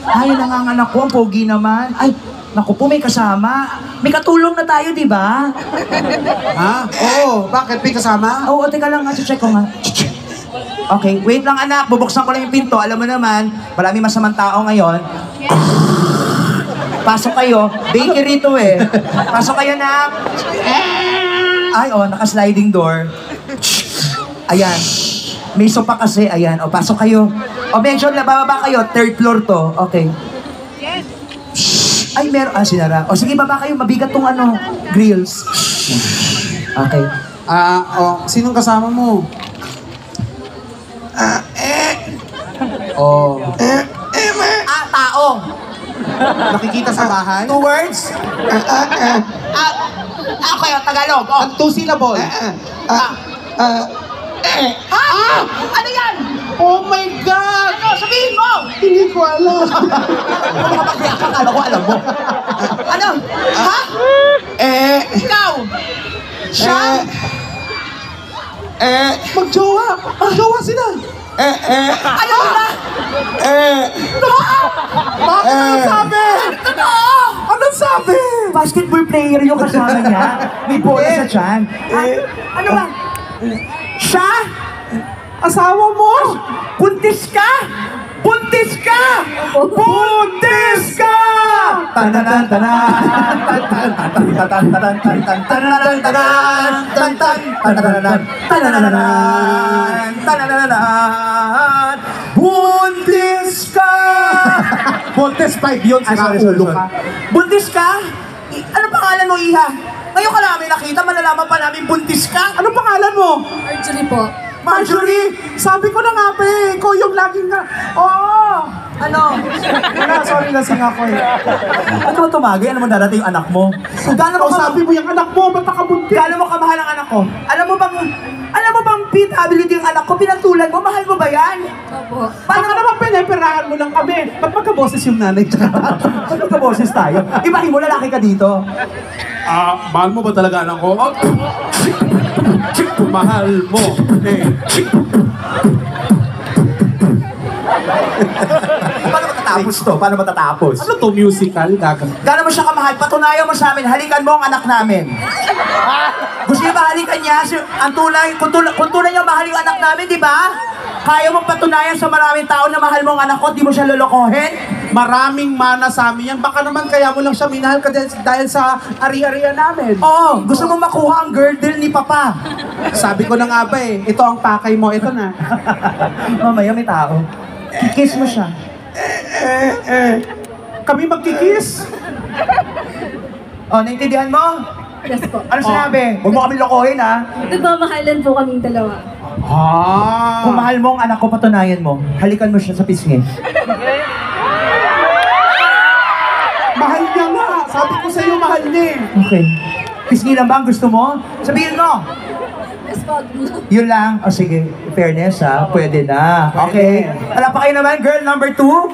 Ay, nanganganak ko, ang pogi naman. Ay, naku po, may kasama. May katulong na tayo, di ba? Ha? Oo, bakit? May kasama? Oo, teka lang, check ko nga. Okay, wait lang anak, bubuksan ko lang yung pinto. Alam mo naman, marami masamang tao ngayon. Pasok kayo, bakery to eh. Pasok kayo, nak. Ay, naka-sliding door. Ayan. May sopa kasi, ayan. O, pasok kayo. O, medyo bababa kayo. Third floor to. Okay. Ay, meron. Sinara. O, sige, baba kayo. Mabigat tong grills. Okay. Sinong kasama mo? Tao. Nakikita sa bahay? 2 words? Okay, Tagalog. Oh. 2 syllable. Ano yan? Oh my God! Ano? Sabihin mo! Hindi ko alam. Ano ka ba kaya? Akala ko alam mo. Ano? Ha? Ikaw? Siya? Magjowa! Magjowa sila! Ano ba? Bakit anong sabi? Totoo! Anong sabi? Basketball player yung kasama niya. May bola sa tiyan. Ano ba? Siya? Asawa mo? Buntis ka? Buntis ka! Buntis ka! Tananan tanan tananan tananan tananan tananan tananan buntis ka! Buntis 5 yun, Sorry. Buntis ka? Ano pangalan mo, Iha? Ngayon ka namin nakita, malalaman pa namin buntis ka? Anong pangalan mo? Marjorie po. Marjorie! Sabi ko na nga ikaw yung laging na... Oo! Ano? Wala, sorry, lasing ako eh. Ano mo tumagi? Ano mo darating yung anak mo? Gaano mo Sabi mo yung anak mo, ba't nakabuntis? Gaano mo kamahal ang anak ko? Alam mo bang PWD yung anak ko? Pinatulan mo? Mahal mo ba yan? Opo. Baka naman pinapirahan mo lang kami. Ba't magkaboses yung nanay? Ano ka boses tayo? Ibahin mo, lalaki ka dito. Mahal mo ba talaga anak ko? Mahal mo. Paano matatapos to? Paano matatapos? Ano to, musical? Gaano mo siya kamahal? Patunayan mo sa amin, halikan mo ang anak namin. Gusto niyo ba halikan niya? Ang tunay, kung tunay niyo mahal yung anak namin, di ba? Kaya mong patunayan sa maraming tao na mahal mo ang anak ko, di mo siya lolokohin? Maraming mana sa amin yan. Baka naman kaya mo lang siya minahal ka dahil sa ari-arian namin. Oo, gusto mo makuha ang girdle ni Papa. Sabi ko na nga ba ito ang pakay mo, ito na. Mamaya may tao. Kikiss mo siya. Kami magkikis. Naintindihan mo? Yes po. Ano sinabi? Huwag mo kami lokohin, ha? Nagmamahalan po kaming dalawa. Kung mahal mo ang anak ko, patunayan mo. Halikan mo siya sa pisngi. Mahal niya nga. Sabi ko sa'yo, mahal niya. Okay. Pisngi lang ba ang gusto mo? Sabihin mo. Yes po. Yun lang. Sige. Fairness, ha? Pwede na. Okay. Wala pa kayo naman, girl number 2?